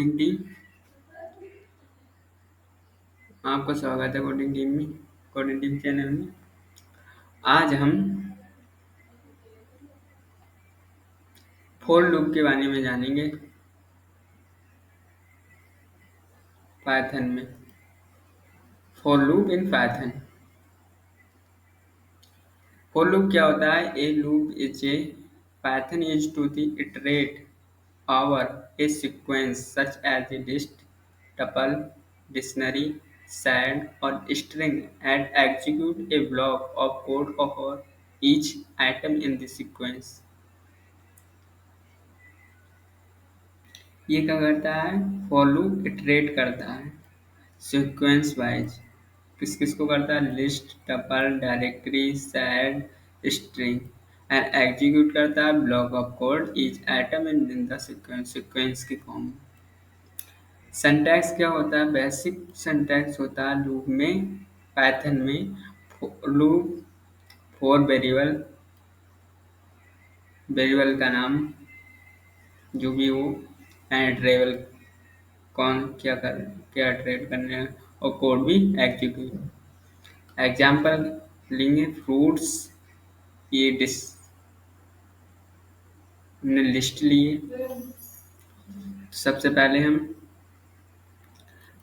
Coding team. आपका स्वागत है कोडिंग टीम में, कोडिंग टीम चैनल में। आज हम फोर लूप के बारे में जानेंगे पाइथन में। For loop in Python. For loop क्या होता है? A loop is a Python use to the iterate over a sequence such as a list, tuple, dictionary, sand, or string and execute a block of code for each item in the sequence. ये क्या करता है? For loop iterate करता है sequence wise. किस किस को करता है? List, tuple, directory, sad, string and execute करता है block of code each item in the sequence, sequence की फॉर्म में। सिंटैक्स क्या होता है? बेसिक सिंटैक्स होता है लूप में, पाइथन में। लूप फोर वेरिएबल, वेरिएबल का नाम जो भी हो, एंड ट्रेवल कौन क्या कर क्या ट्रेड करने हैं, और कोड भी एग्जीक्यूट। एग्जाम्पल लेंगे, फ्रूट्स, ये डिस हमने लिस्ट लिए। सबसे पहले हम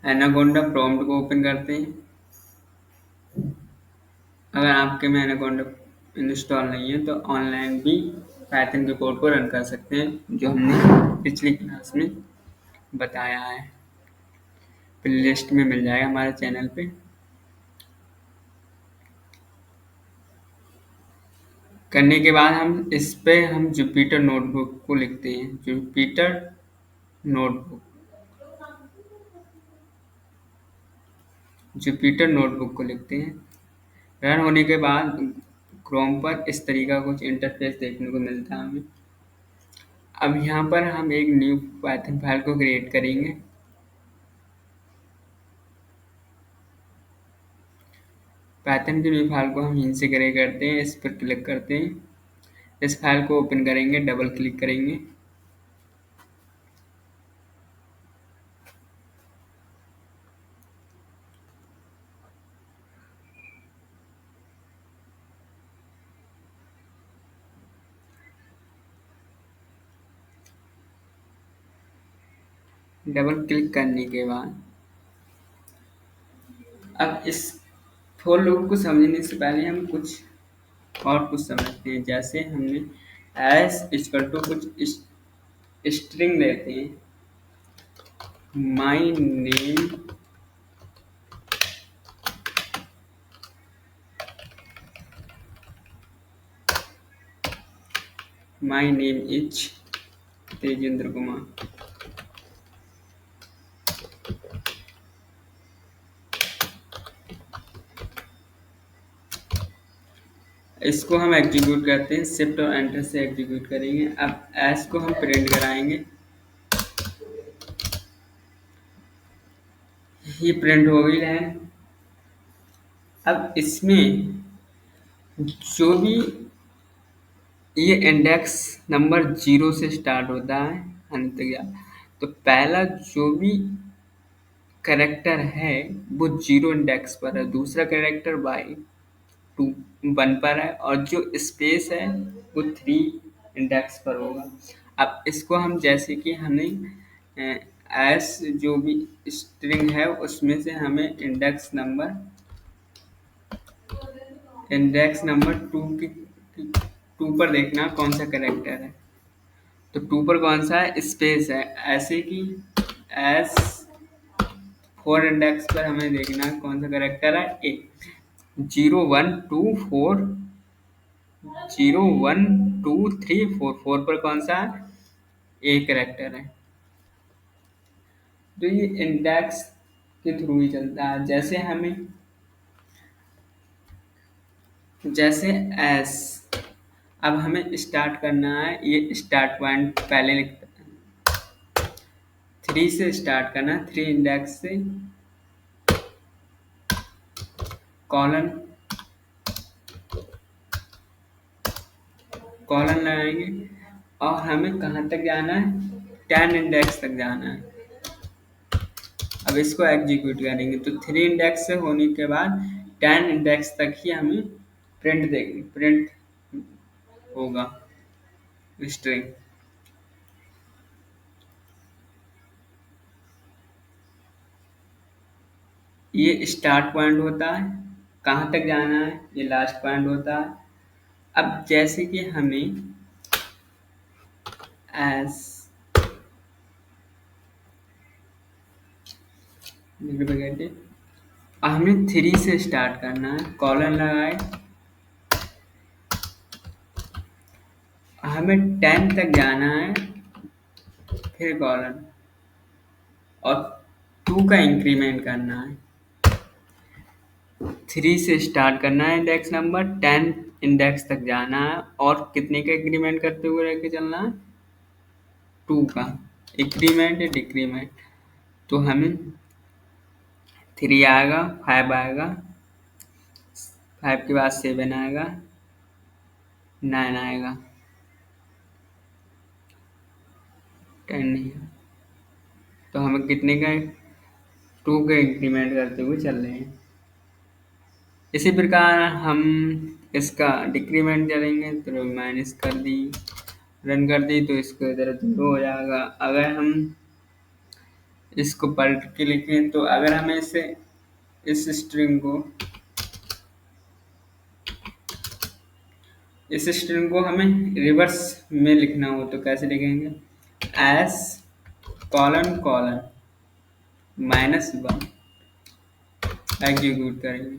एनाकोंडा प्रॉम्प्ट को ओपन करते हैं। अगर आपके में एनाकोंडा इंस्टॉल नहीं है तो ऑनलाइन भी पाइथन के कोड को रन कर सकते हैं, जो हमने पिछली क्लास में बताया है। प्लेलिस्ट में मिल जाएगा हमारे चैनल पे। करने के बाद हम जुपिटर नोटबुक को लिखते हैं। जुपिटर नोटबुक, जुपिटर नोटबुक को लिखते हैं। रन होने के बाद क्रोम पर इस तरीका कुछ इंटरफेस देखने को मिलता है हमें। अब यहाँ पर हम एक न्यू पाइथन फाइल को क्रिएट करेंगे। पाइथन की न्यू फाइल को हम यहीं से क्रिएट करते हैं। इस पर क्लिक करते हैं, इस फाइल को ओपन करेंगे, डबल क्लिक करेंगे। डबल क्लिक करने के बाद अब इस फोर लूप को समझने से पहले हम कुछ समझते हैं। जैसे हमने एस इक्वल टू कुछ स्ट्रिंग लेते हैं। My name is Tejendra Kumar. इसको हम एग्जीक्यूट करते हैं, शिफ्ट और एंटर से एग्जीक्यूट करेंगे। अब एस को हम प्रिंट कराएंगे। ये प्रिंट हो गई है। अब इसमें जो भी ये इंडेक्स नंबर 0 से स्टार्ट होता है अंत तक, तो पहला जो भी कैरेक्टर है वो 0 इंडेक्स पर है, दूसरा कैरेक्टर बाई 2 1 पर है, और जो स्पेस है वो 3 इंडेक्स पर होगा। अब इसको हम जैसे कि हमें एस जो भी स्ट्रिंग है उसमें से हमें इंडेक्स नंबर 2 पर देखना कौन सा कैरेक्टर है। तो 2 पर कौन सा है? स्पेस है। ऐसे कि एस 4 इंडेक्स पर हमें देखना कौन सा कैरेक्टर है? ए। 0 1 2 4 0 1 2 3 4 4 पर कौन सा है? ए कैरेक्टर है। तो ये इंडेक्स के थ्रू ही चलता है। जैसे एस, अब हमें स्टार्ट करना है। ये स्टार्ट पॉइंट पहले लिखते हैं, 3 से स्टार्ट करना है, 3 इंडेक्स से कॉलन लगाएंगे, और हमें कहाँ तक जाना है? 10 इंडेक्स तक जाना है। अब इसको एग्जीक्यूट करेंगे तो 3 इंडेक्स से होने के बाद 10 इंडेक्स तक ही हमें प्रिंट होगा स्ट्रिंग। ये स्टार्ट पॉइंट होता है, कहाँ तक जाना है ये लास्ट पॉइंट होता है। अब जैसे कि हमें एस हमें 3 से स्टार्ट करना है, कॉलन लगाए, हमें 10 तक जाना है, फिर कॉलन और 2 का इंक्रीमेंट करना है। 3 से स्टार्ट करना है इंडेक्स नंबर, 10 इंडेक्स तक जाना है और कितने का इंक्रीमेंट करते हुए लेके चलना है, 2 का। इंक्रीमेंट या डिक्रीमेंट, तो हमें 3 आएगा, 5 आएगा, 5 के बाद 7 आएगा, 9 आएगा, 10 नहीं। तो हमें कितने का 2 का इंक्रीमेंट करते हुए चल रहे हैं। इसी प्रकार हम इसका डिक्रीमेंट करेंगे तो माइनस कर दी, रन कर दी तो इसको इधर 0 हो जाएगा। अगर हम इसको पलट के लिखें तो अगर हमें इसे इस स्ट्रिंग को हमें रिवर्स में लिखना हो तो कैसे लिखेंगे, एस कॉलन कॉलन -1 एग्जीक्यूट करेंगे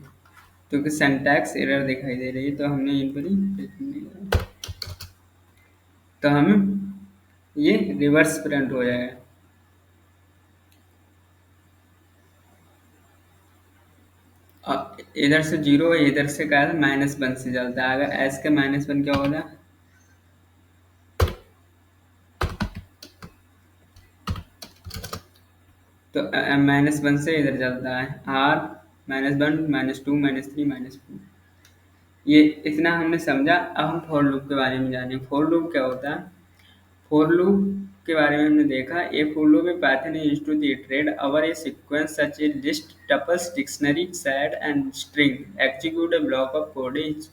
क्योंकि सिंटैक्स एरर दिखाई दे रही है तो हमने इन पर ही तो हमें ये रिवर्स प्रिंट हो जाएगा। इधर से 0 है, इधर से क्या है -1 से चलता है। अगर एस के -1 क्या होगा, तो -1 से इधर चलता है आर -1 -2 -3 -4। ये इतना हमने समझा। अब हम फॉर लूप के बारे में जाने। फॉर लूप क्या होता है, फॉर लूप के बारे में हमने देखा, ए फॉर लूप में Python is used to iterate over a sequence such as list, tuples, dictionary, set and string, execute a block of code each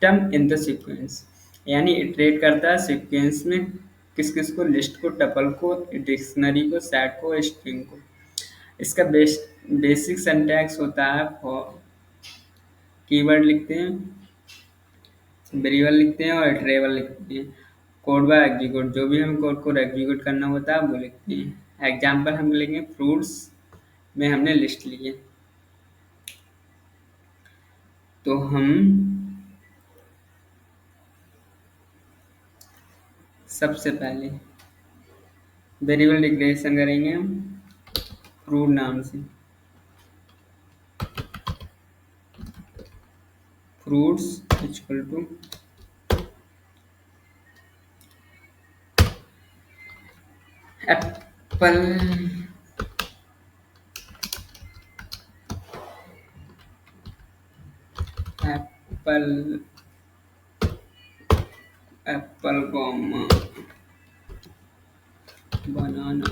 term in the sequence. यानी iterate करता है sequence में किस किस को, list को, tuple को, डिक्शनरी को, सेट को, स्ट्रिंग को। इसका बेसिक सिंटैक्स होता है, कीवर्ड लिखते हैं, वेरिएबल लिखते हैं और इटरेबल लिखते हैं। कोड बाय एग्जीक्यूट, जो भी हमें कोड को एग्जीक्यूट करना होता है वो लिखते हैं। एग्जाम्पल हम लेंगे, फ्रूट्स में हमने लिस्ट ली है तो हम सबसे पहले वेरिएबल डिक्लेरेशन करेंगे हम फ्रूट नाम से, fruits equal to apple, apple apple comma banana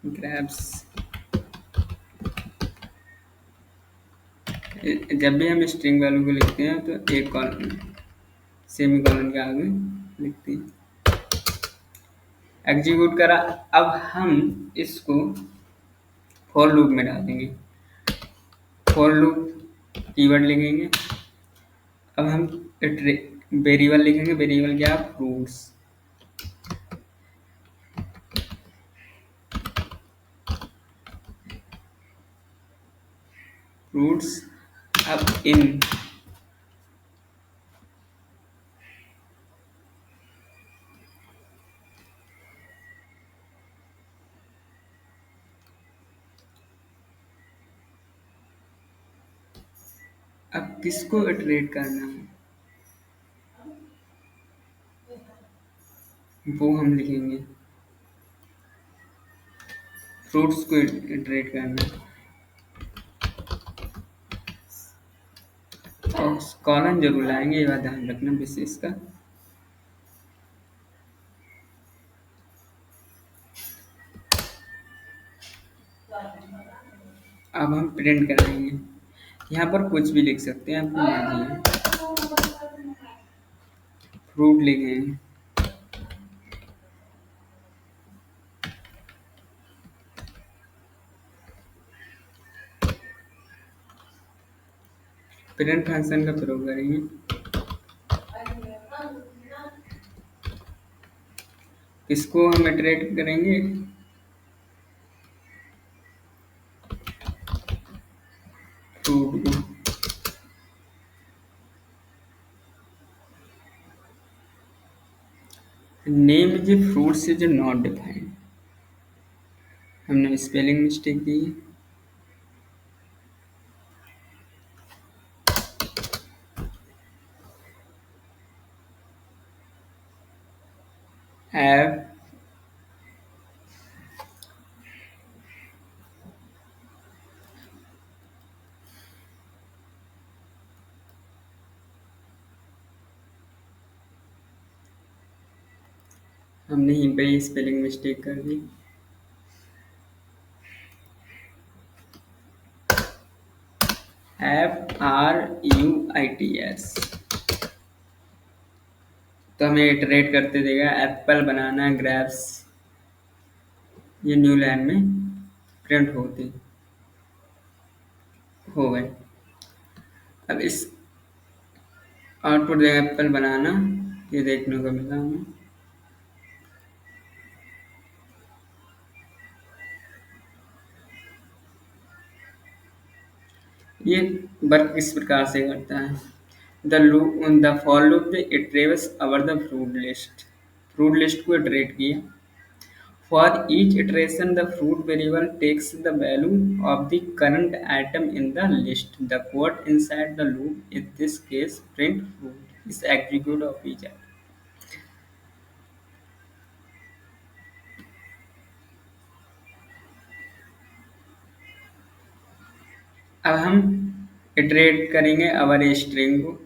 grapes. जब भी हम स्ट्रिंग वैल्यू को लिखते हैं तो एक कॉलम सेमी कॉलन के आगे लिखते हैं। एग्जीक्यूट करा। अब हम इसको फॉर लूप में डालेंगे, फॉर लूप कीवर्ड लिखेंगे। अब हम वेरिएबल लिखेंगे, वेरिएबल क्या, फ्रूट्स। फ्रूट्स अब इन अब किसको इटरेट करना है वो हम लिखेंगे, फ्रूट्स को इटरेट करना है। और कॉलन जरूर लाएंगे, ये बात ध्यान रखना विशेष का। अब हम प्रिंट कराएंगे। यहाँ पर कुछ भी लिख सकते हैं, आपकी मर्जी है। फ्रूट लिखेंगे। प्रिंट फंक्शन का प्रयोग करेंगे। किसको हम इटरेट करेंगे? फ्रूट को। Name is fruits is not defined. हमने स्पेलिंग मिस्टेक की है। हमने यहीं पे ही स्पेलिंग मिस्टेक कर दी। FRUITS। तो हमें इटरेट करते देगा। एप्पल, बनाना, ग्रेप्स, ये न्यू लाइन में प्रिंट होते हो गए। अब इस आउटपुट देगा एप्पल, बनाना, ये देखने को मिला हमें। ये वर्क इस प्रकार से करता है। The for loop it travels over the fruit list को इटरेट किया। For each iteration, the fruit variable takes the value of the current item in the list. The code inside the loop, in this case print fruit, is execute of each item. अब हम iterate करेंगे अवर string को।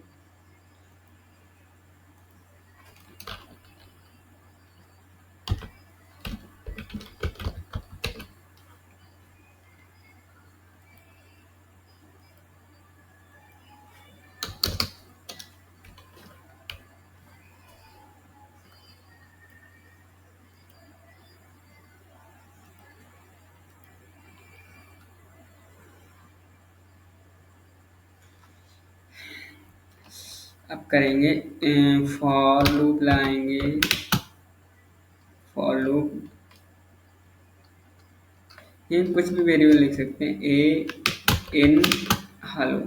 अब करेंगे for loop लाएंगे। For loop ये कुछ भी वेरिएबल लिख सकते हैं। ए इन हेलो।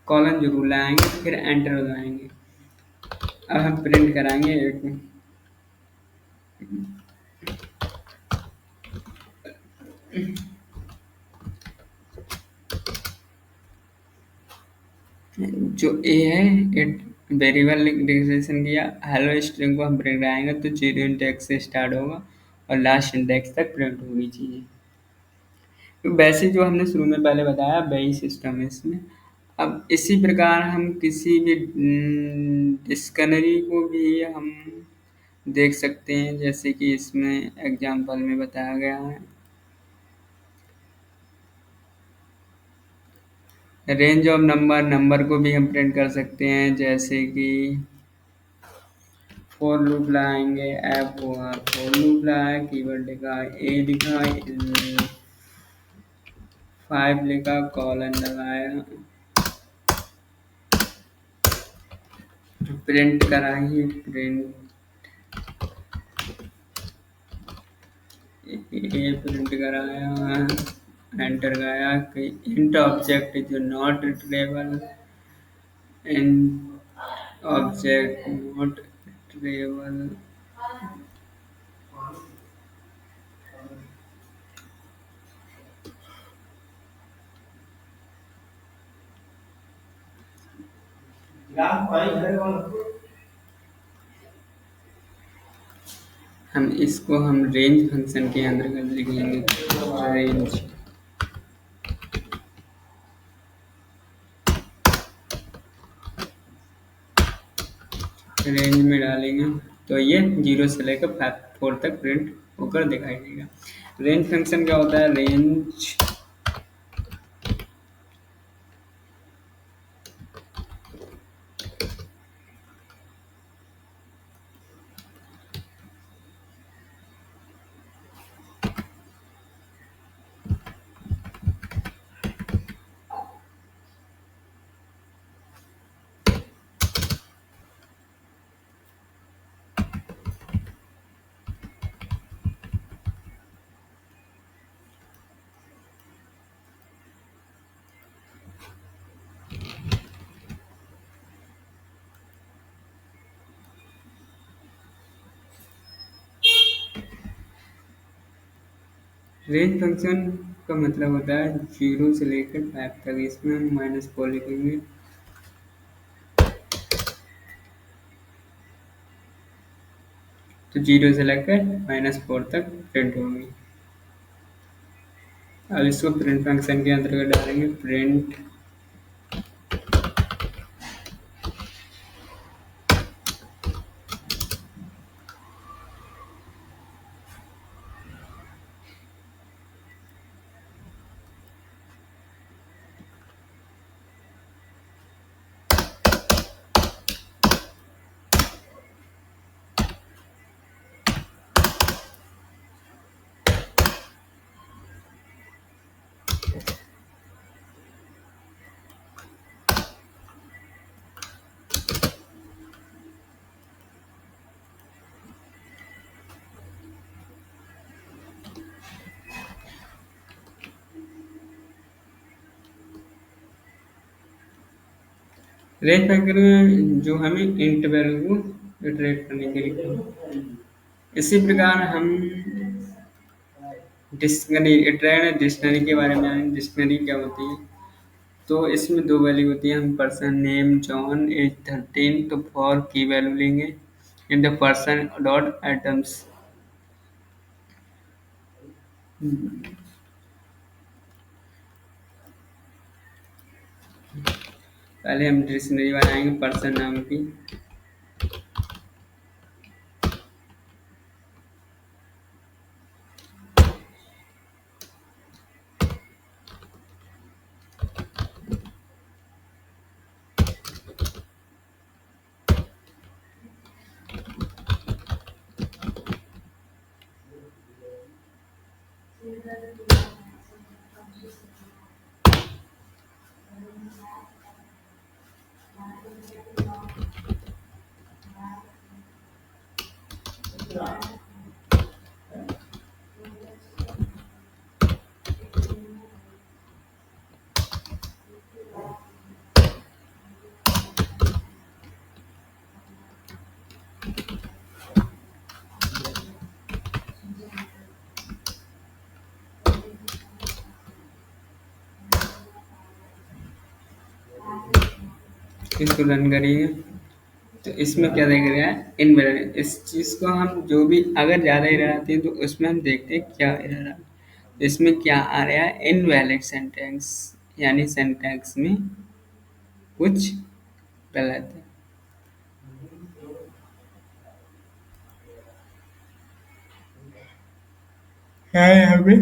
कॉलन जरूर लाएंगे, फिर एंटर दबाएंगे। अब हम प्रिंट कराएंगे एक जो ए है इट वेरिएबल डिक्लेरेशन किया। हेलो स्ट्रिंग को हम प्रिंट कराएंगे तो 0 इंडेक्स से स्टार्ट होगा और लास्ट इंडेक्स तक प्रिंट होनी चाहिए। तो वैसे जो हमने शुरू में पहले बताया वही सिस्टम है इसमें। अब इसी प्रकार हम किसी भी डिक्शनरी को भी हम देख सकते हैं, जैसे कि इसमें एग्जांपल में बताया गया है। रेंज ऑफ नंबर को भी हम प्रिंट कर सकते हैं, जैसे कि फॉर लूप लाएंगे। F O R for loop लाया, कीवर्ड लिखा, ए लिखा, 5 लिखा, कॉलन लगाया, प्रिंट कराइए। प्रिंट प्रिंट कराया, एंटर गया कि int object is not retrievable. Int object not retrievable. हम इसको हम रेंज फंक्शन के अंदर लिख लेंगे। रेंज रेंज में डालेंगे तो ये 0 से लेकर 4 तक प्रिंट होकर दिखाई देगा। रेंज फंक्शन क्या होता है? रेंज फंक्शन का मतलब होता है 0 से लेकर 5 तक। इसमें हम -4 लिखेंगे तो 0 से लेकर -4 तक प्रिंट होंगी। अब इसको प्रिंट फंक्शन के अंतर्गत डालेंगे। प्रिंट रेंज फैक्टर में जो हमें इंट वैल्यू इटरेट करने के लिए, इसी प्रकार हम डिक्शनरी के बारे में जानेंगे। डिक्शनरी क्या होती है? तो इसमें दो वैल्यू होती है। हम पर्सन नेम जॉन एज 13 तो फॉर की वैल्यू लेंगे in the person dot atoms. पहले हम डिक्शनरी बनाएंगे पर्सन नाम की। इसको रन करिए तो इसमें क्या देख रहा है? इनवैलिड। इस चीज़ को हम जो भी अगर ज़्यादा एरर आती है तो उसमें हम देखते हैं क्या एरर है। इसमें क्या आ रहा है? इनवैलिड सेंटेंस, यानी सेंटेंस में कुछ गलत है। है हमें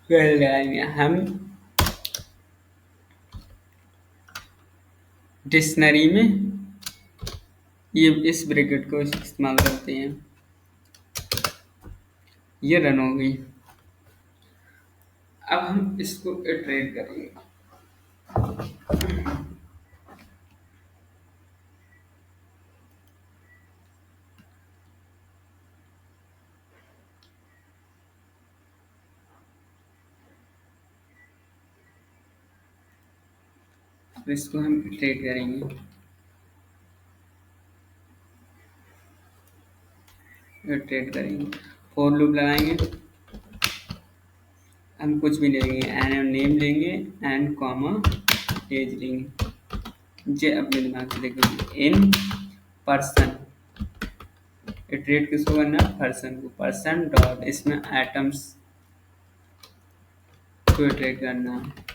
लगाएंगे हम डिक्शनरी में ये इस ब्रैकेट को इस्तेमाल करते हैं। ये रन हो गई। अब हम इसको इटरेट करेंगे। अब इसको हम इटरेट करेंगे। इटरेट करेंगे, फॉर लूप लगाएंगे। हम कुछ भी लेंगे, एन नेम लेंगे, एन कॉमा एज लेंगे। जे अपने दिमाग से देखेंगे। इन पर्सन इटरेट किसको करना है? पर्सन को। पर्सन डॉट इसमें एटम्स को इटरेट करना है।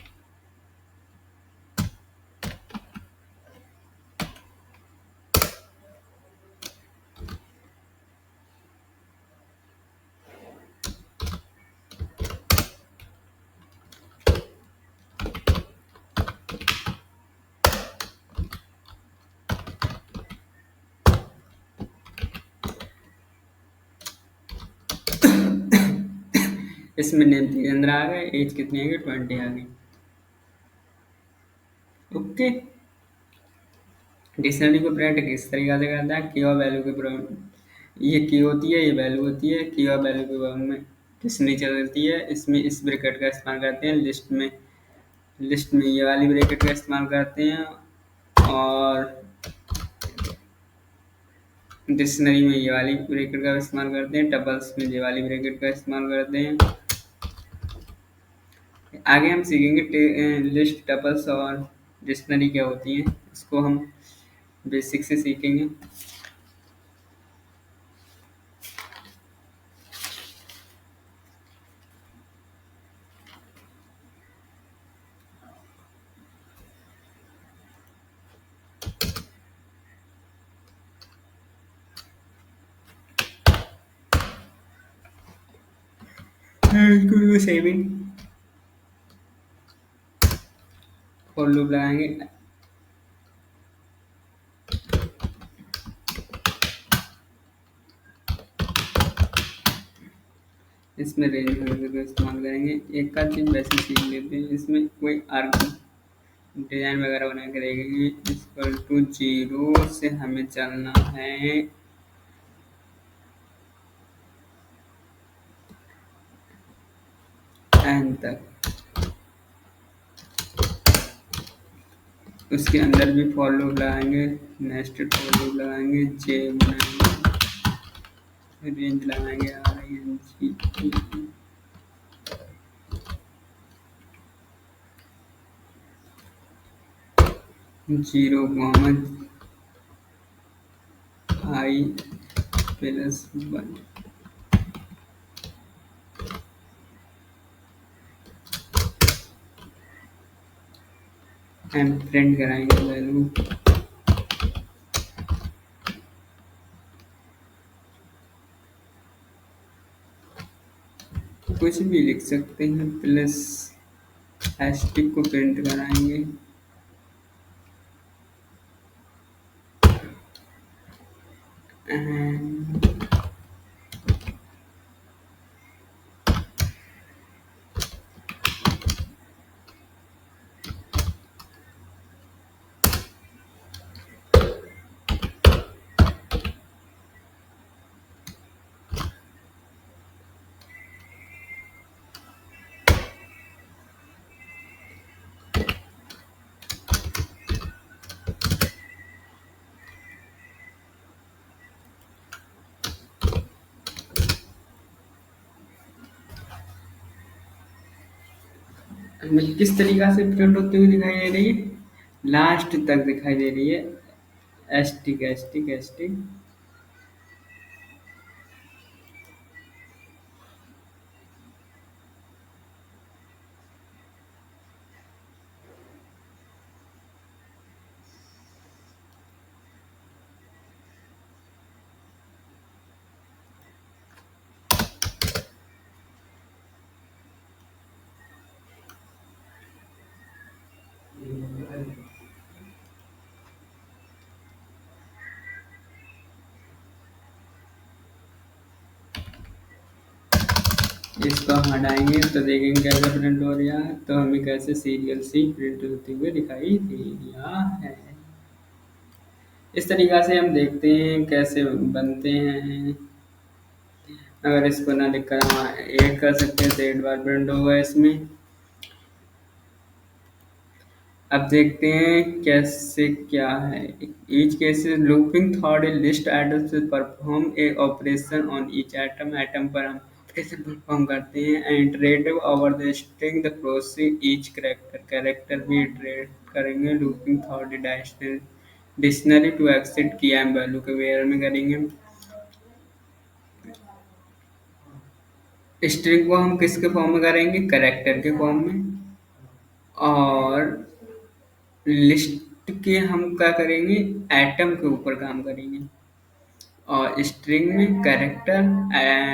इसमें नेम तेजेंद्र आ गए, एज कितनी आ गई, 20 आ गई। ओके। डिक्शनरी को प्रिंट किस तरीके से करता है, की और वैल्यू के ये की होती है, ये वैल्यू होती है, की और वैल्यू के बाद में डिक्शनरी चलती है। इसमें इस ब्रैकेट का इस्तेमाल करते हैं, लिस्ट में ये वाली ब्रैकेट का इस्तेमाल करते हैं, और डिक्शनरी में ये वाली ब्रैकेट का इस्तेमाल करते हैं, टपल्स में ये वाली ब्रैकेट का इस्तेमाल करते हैं। आगे हम सीखेंगे लिस्ट, टपल्स और डिक्शनरी क्या होती है, इसको हम बेसिक से सीखेंगे। इसको सेविंग फॉर लूप लगाएंगे। इसमें रेंज वगैरह का इस्तेमाल करेंगे। एक आध चीज़ वैसे सीख लेते हैं, इसमें कोई आर्क डिज़ाइन वगैरह बना के रहेंगे। इक्वल टू 0 से हमें चलना है एन तक। उसके अंदर भी फॉर लूप लगाएंगे, नेस्टेड फॉर लूप लगाएंगे, जे बनाएंगे, रेंज लगाएंगे RING 0, i+1 एंड प्रिंट कराएंगे वैल्यू। कुछ भी लिख सकते हैं, प्लस हैशटैग को प्रिंट कराएंगे। एंड हमें किस तरीका से प्रिंट होती हुई दिखाई दे रही है, लास्ट तक दिखाई दे रही है। एस्टिक एस्टिक एस्टिक इसको हटाएंगे तो देखेंगे कैसे प्रिंट हो रहा है, तो हमें कैसे सीरियल सी प्रिंट होते हुए दिखाई दे रहा है। इस तरीका से हम देखते हैं कैसे बनते हैं। अगर इसको ना लिखकर हम ऐड कर सकते हैं तो एक बार प्रिंट होगा इसमें। अब देखते हैं कैसे क्या है। Each case looping through a list item से perform a operation on each item. Item पर हम ऑपरेशन परफॉर्म करते हैं। And iterative over the string the proceed each character. Character भी इटरेट करेंगे। Looping through a dictionary to access key and value के where में करेंगे। स्ट्रिंग को हम किसके फॉर्म में करेंगे, कैरेक्टर के फॉर्म में। और लिस्ट के हम क्या करेंगे, एटम के ऊपर काम करेंगे। और स्ट्रिंग में कैरेक्टर,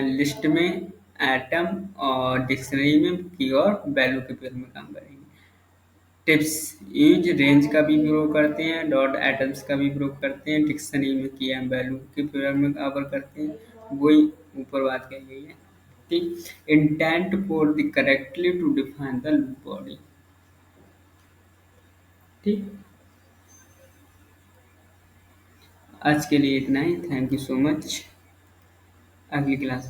लिस्ट में एटम, और डिक्शनरी में की और वैल्यू के पेयर में काम करेंगे। टिप्स, यूज रेंज का भी प्रयोग करते हैं, डॉट एटम्स का भी प्रयोग करते हैं, डिक्शनरी में की एम वैल्यू के पेयर में कवर करते हैं। वही ऊपर बात कही गई है। ठीक, indent for the correctly to define the body. ठीक, आज के लिए इतना ही। Thank you so much. अगली क्लास में